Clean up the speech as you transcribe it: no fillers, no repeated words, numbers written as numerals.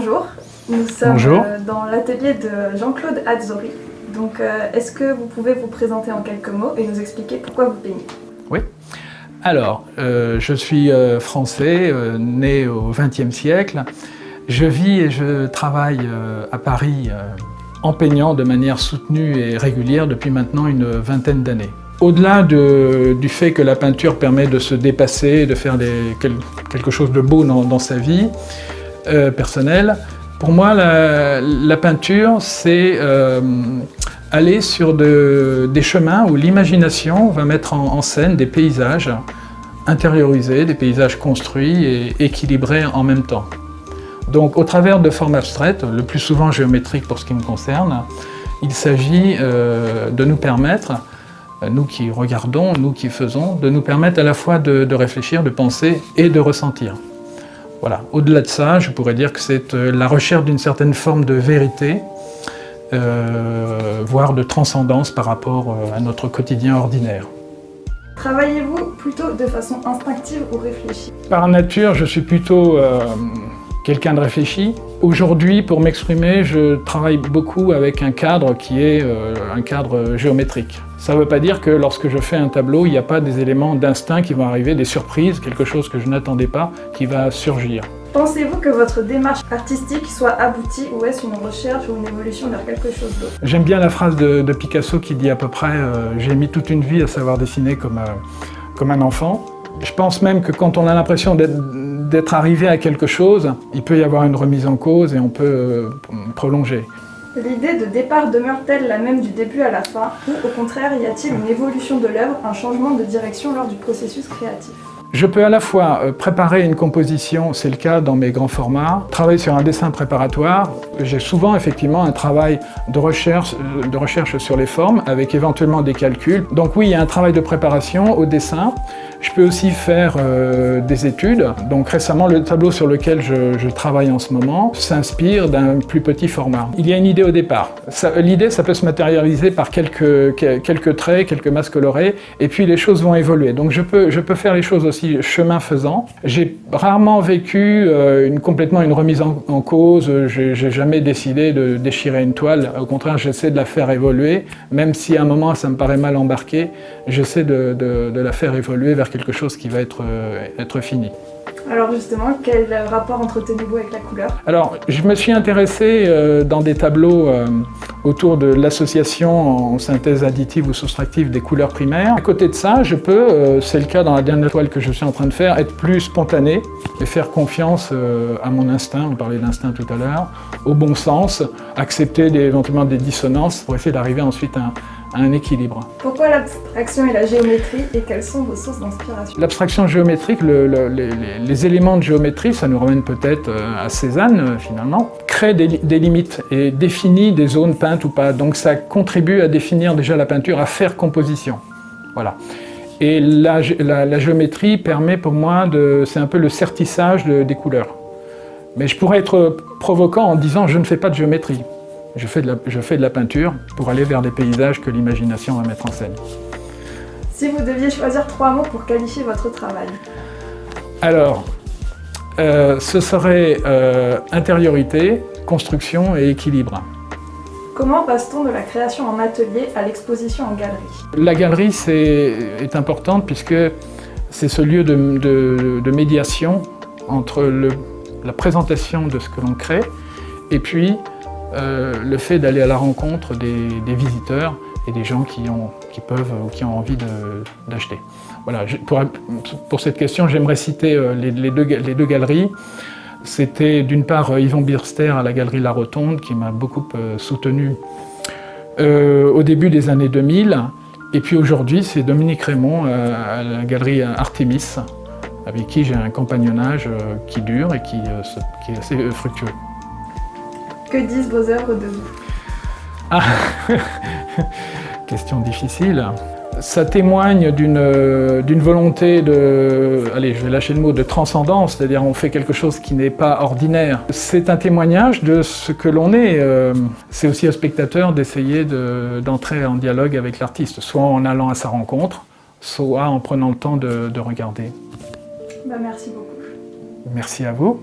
Bonjour, nous sommes Bonjour. Dans l'atelier de Jean-Claude Azzori. Donc, est-ce que vous pouvez vous présenter en quelques mots et nous expliquer pourquoi vous peignez? Oui. Alors, je suis français, né au XXe siècle. Je vis et je travaille à Paris en peignant de manière soutenue et régulière depuis maintenant une vingtaine d'années. Au-delà du fait que la peinture permet de se dépasser, de faire quelque chose de beau dans sa vie personnelle, pour moi, la peinture, c'est aller sur des chemins où l'imagination va mettre en scène des paysages intériorisés, des paysages construits et équilibrés en même temps. Donc, au travers de formes abstraites, le plus souvent géométriques pour ce qui me concerne, il s'agit de nous permettre, nous qui regardons, nous qui faisons, de nous permettre à la fois de réfléchir, de penser et de ressentir. Voilà. Au-delà de ça, je pourrais dire que c'est la recherche d'une certaine forme de vérité, voire de transcendance par rapport à notre quotidien ordinaire. Travaillez-vous plutôt de façon instinctive ou réfléchie? Par nature, je suis plutôt quelqu'un de réfléchi. Aujourd'hui, pour m'exprimer, je travaille beaucoup avec un cadre qui est un cadre géométrique. Ça ne veut pas dire que lorsque je fais un tableau, il n'y a pas des éléments d'instinct qui vont arriver, des surprises, quelque chose que je n'attendais pas qui va surgir. Pensez-vous que votre démarche artistique soit aboutie ou est-ce une recherche ou une évolution vers quelque chose d'autre? J'aime bien la phrase de Picasso qui dit à peu près j'ai mis toute une vie à savoir dessiner comme un enfant. Je pense même que quand on a l'impression d'être arrivé à quelque chose, il peut y avoir une remise en cause et on peut prolonger. L'idée de départ demeure-t-elle la même du début à la fin ou au contraire y a-t-il une évolution de l'œuvre, un changement de direction lors du processus créatif? Je peux à la fois préparer une composition, c'est le cas dans mes grands formats, travailler sur un dessin préparatoire. J'ai souvent effectivement un travail de recherche sur les formes avec éventuellement des calculs. Donc oui, il y a un travail de préparation au dessin. Je peux aussi faire des études. Donc récemment, le tableau sur lequel je travaille en ce moment s'inspire d'un plus petit format. Il y a une idée au départ. L'idée, ça peut se matérialiser par quelques traits, quelques masses colorées, et puis les choses vont évoluer. Donc je peux faire les choses aussi chemin faisant. J'ai rarement vécu complètement une remise en cause. J'ai jamais décidé de déchirer une toile. Au contraire, j'essaie de la faire évoluer. Même si à un moment, ça me paraît mal embarqué, j'essaie de la faire évoluer vers quelque chose qui va être fini. Alors justement, quel rapport entretenez-vous avec la couleur? Alors, je me suis intéressé dans des tableaux autour de l'association en synthèse additive ou soustractive des couleurs primaires. À côté de ça, je peux, c'est le cas dans la dernière toile que je suis en train de faire, être plus spontané et faire confiance à mon instinct, on parlait d'instinct tout à l'heure, au bon sens, accepter éventuellement des dissonances pour essayer d'arriver ensuite à un équilibre. Pourquoi l'abstraction et la géométrie et quelles sont vos sources d'inspiration? L'abstraction géométrique, les éléments de géométrie, ça nous ramène peut-être à Cézanne finalement, crée des limites et définit des zones peintes ou pas. Donc ça contribue à définir déjà la peinture, à faire composition. Voilà. Et la géométrie permet pour moi, c'est un peu le sertissage des couleurs. Mais je pourrais être provoquant en disant je ne fais pas de géométrie. Je fais de la peinture pour aller vers des paysages que l'imagination va mettre en scène. Si vous deviez choisir 3 mots pour qualifier votre travail? Alors, ce serait intériorité, construction et équilibre. Comment passe-t-on de la création en atelier à l'exposition en galerie? La galerie est importante puisque c'est ce lieu de médiation entre la présentation de ce que l'on crée et puis le fait d'aller à la rencontre des visiteurs et des gens qui peuvent ou qui ont envie d'acheter. Voilà, pour cette question, j'aimerais citer les deux galeries. C'était d'une part Yvon Birster à la galerie La Rotonde qui m'a beaucoup soutenu au début des années 2000. Et puis aujourd'hui, c'est Dominique Raymond à la galerie Artémis, avec qui j'ai un compagnonnage qui dure et qui est assez fructueux. Que disent vos œuvres de vous? Ah, question difficile. Ça témoigne d'une volonté allez, je vais lâcher le mot, de transcendance, c'est-à-dire on fait quelque chose qui n'est pas ordinaire. C'est un témoignage de ce que l'on est. C'est aussi au spectateur d'essayer d'entrer en dialogue avec l'artiste, soit en allant à sa rencontre, soit en prenant le temps de regarder. Merci beaucoup. Merci à vous.